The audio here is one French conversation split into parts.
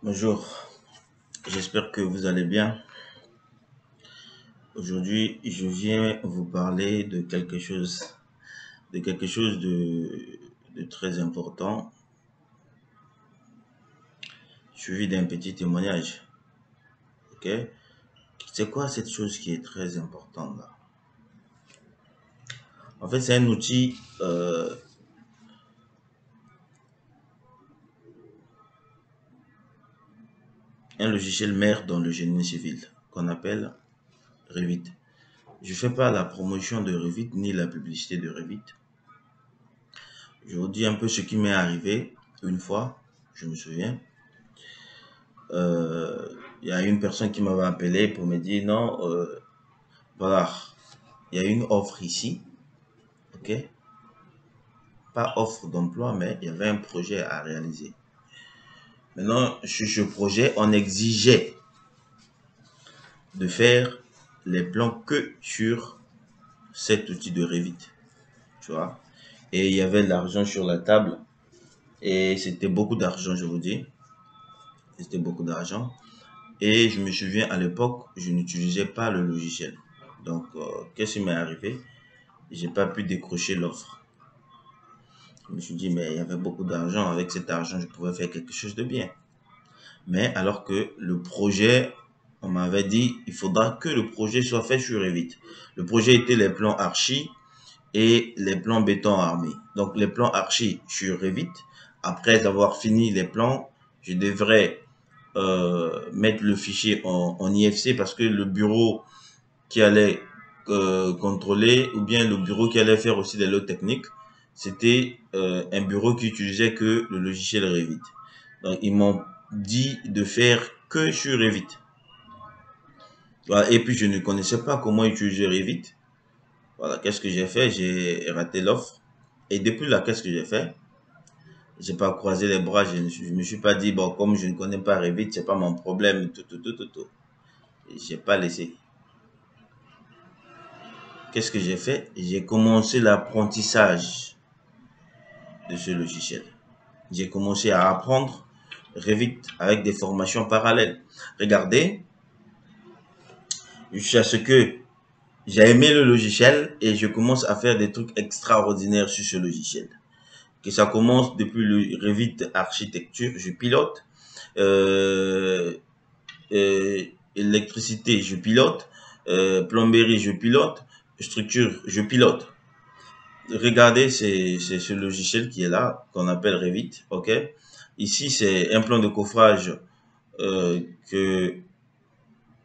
Bonjour, j'espère que vous allez bien. Aujourd'hui, je viens vous parler de quelque chose de très important, suivi d'un petit témoignage. Ok? C'est quoi cette chose qui est très importante là? En fait, c'est un outil, un logiciel mère dans le génie civil qu'on appelle Revit. Je fais pas la promotion de Revit ni la publicité de Revit. Je vous dis un peu ce qui m'est arrivé une fois, je me souviens. Euh, Il y a une personne qui m'avait appelé pour me dire non, voilà, il y a une offre ici, ok? Pas offre d'emploi, mais il y avait un projet à réaliser. Maintenant, sur ce projet, on exigeait de faire les plans que sur cet outil de Revit, tu vois? Et il y avait de l'argent sur la table, et c'était beaucoup d'argent, je vous dis. C'était beaucoup d'argent. Et je me souviens, à l'époque, je n'utilisais pas le logiciel. Donc, qu'est-ce qui m'est arrivé? J'ai pas pu décrocher l'offre. Je me suis dit, mais il y avait beaucoup d'argent. Avec cet argent, je pouvais faire quelque chose de bien. Mais alors que le projet, on m'avait dit, il faudra que le projet soit fait sur Revit. Le projet était les plans archi et les plans béton armé. Donc, les plans archi sur Revit. Après avoir fini les plans, je devrais mettre le fichier en IFC parce que le bureau qui allait contrôler ou bien le bureau qui allait faire aussi des lots techniques, c'était un bureau qui utilisait que le logiciel Revit. Donc, ils m'ont dit de faire que sur Revit. Voilà. Et puis, je ne connaissais pas comment utiliser Revit. Voilà, qu'est-ce que j'ai fait? J'ai raté l'offre. Et depuis là, qu'est-ce que j'ai fait? J'ai pas croisé les bras, je me suis pas dit, bon, comme je ne connais pas Revit, c'est pas mon problème, tout. Et j'ai pas laissé. Qu'est-ce que j'ai fait? J'ai commencé l'apprentissage de ce logiciel. J'ai commencé à apprendre Revit avec des formations parallèles. Regardez, jusqu'à ce que j'ai aimé le logiciel et je commence à faire des trucs extraordinaires sur ce logiciel. Que ça commence depuis le Revit architecture, je pilote. Euh, Électricité, je pilote. Plomberie, je pilote. Structure, je pilote. Regardez, c'est ce logiciel qui est là, qu'on appelle Revit, ok? Ici, c'est un plan de coffrage que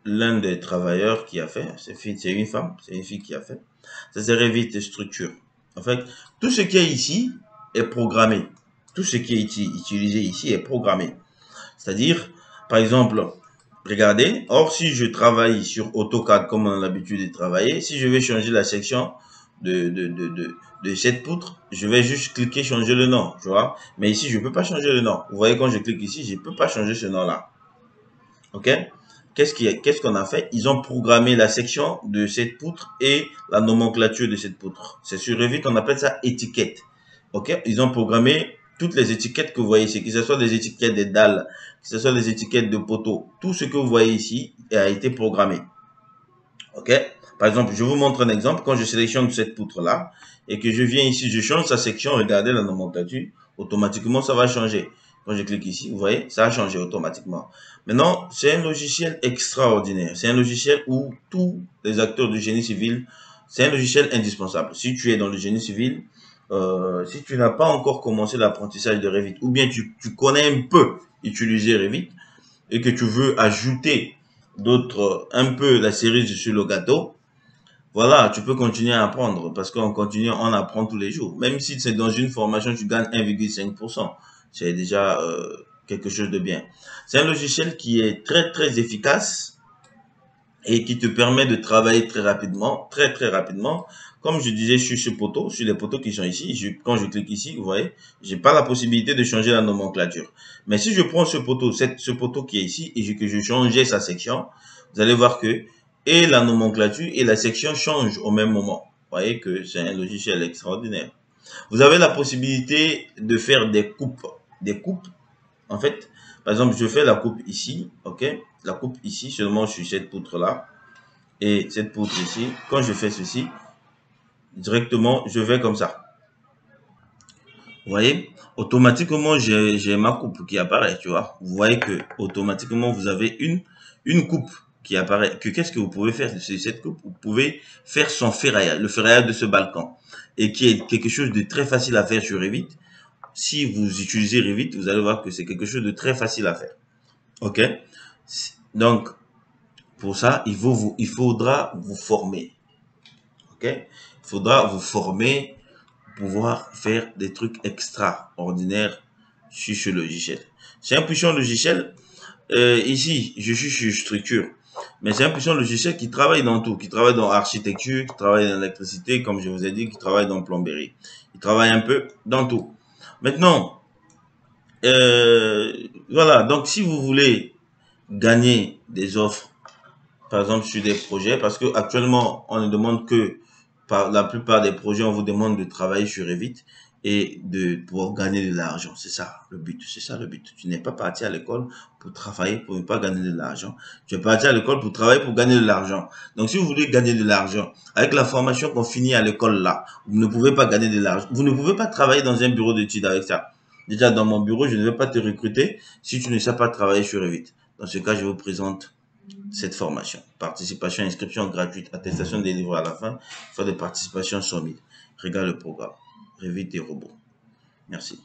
l'un des travailleurs qui a fait, c'est une femme, c'est une fille qui a fait. Ça, c'est Revit structure. En fait, tout ce qui est ici est programmé. Tout ce qui est utilisé ici est programmé. C'est-à-dire, par exemple, regardez, or si je travaille sur AutoCAD comme on a l'habitude de travailler, si je vais changer la section de cette poutre, je vais juste cliquer changer le nom, tu vois. Mais ici, je ne peux pas changer le nom. Vous voyez, quand je clique ici, je ne peux pas changer ce nom-là. OK? Qu'est-ce qu'on a fait? Ils ont programmé la section de cette poutre et la nomenclature de cette poutre. C'est sur Revit, on appelle ça étiquette. OK? Ils ont programmé toutes les étiquettes que vous voyez ici, que ce soit les étiquettes des dalles, que ce soit les étiquettes de poteaux. Tout ce que vous voyez ici a été programmé. OK? Par exemple, je vous montre un exemple. Quand je sélectionne cette poutre-là et que je viens ici, je change sa section, regardez la nomenclature, automatiquement, ça va changer. Quand je clique ici, vous voyez, ça a changé automatiquement. Maintenant, c'est un logiciel extraordinaire. C'est un logiciel où tous les acteurs du génie civil, c'est un logiciel indispensable. Si tu es dans le génie civil, si tu n'as pas encore commencé l'apprentissage de Revit, ou bien tu connais un peu utiliser Revit, et que tu veux ajouter d'autres, un peu la cerise sur le gâteau, voilà, tu peux continuer à apprendre parce qu'en continuant, on apprend tous les jours. Même si c'est dans une formation, tu gagnes 1,5%. C'est déjà quelque chose de bien. C'est un logiciel qui est très efficace et qui te permet de travailler très rapidement, très rapidement. Comme je disais sur ce poteau, sur les poteaux qui sont ici, quand je clique ici, vous voyez, j'ai pas la possibilité de changer la nomenclature. Mais si je prends ce poteau, ce poteau qui est ici et que je changeais sa section, vous allez voir que et la nomenclature et la section changent au même moment. Vous voyez que c'est un logiciel extraordinaire. Vous avez la possibilité de faire des coupes En fait, par exemple, je fais la coupe ici, ok? La coupe ici, seulement sur cette poutre-là. Et cette poutre ici, quand je fais ceci, directement, je vais comme ça. Vous voyez, automatiquement, j'ai ma coupe qui apparaît, tu vois. Vous voyez que automatiquement, vous avez une coupe qui apparaît. Qu'est-ce que vous pouvez faire de cette coupe? Vous pouvez faire son ferraillage, le ferraillage de ce balcon. Et qui est quelque chose de très facile à faire sur Revit. Si vous utilisez Revit, vous allez voir que c'est quelque chose de très facile à faire. OK? Donc, pour ça, il faudra vous former. OK? Il faudra vous former pouvoir faire des trucs extraordinaires sur ce logiciel. C'est un puissant logiciel. Ici, je suis sur structure, mais c'est un puissant logiciel qui travaille dans tout, qui travaille dans architecture, qui travaille dans l'électricité, comme je vous ai dit, qui travaille dans plomberie. Il travaille un peu dans tout. Maintenant, voilà, donc si vous voulez gagner des offres, par exemple sur des projets, parce que actuellement on ne demande que, par la plupart des projets, on vous demande de travailler sur Revit et de pouvoir gagner de l'argent. C'est ça le but. C'est ça le but. Tu n'es pas parti à l'école pour travailler pour ne pas gagner de l'argent. Tu es parti à l'école pour travailler pour gagner de l'argent. Donc si vous voulez gagner de l'argent, avec la formation qu'on finit à l'école là, vous ne pouvez pas gagner de l'argent. Vous ne pouvez pas travailler dans un bureau d'études avec ça. Déjà dans mon bureau, je ne vais pas te recruter si tu ne sais pas travailler sur Revit. Dans ce cas, je vous présente cette formation. Participation, inscription gratuite, attestation délivrée à la fin, frais de participation 100 000. Regarde le programme. Revit et robots. Merci.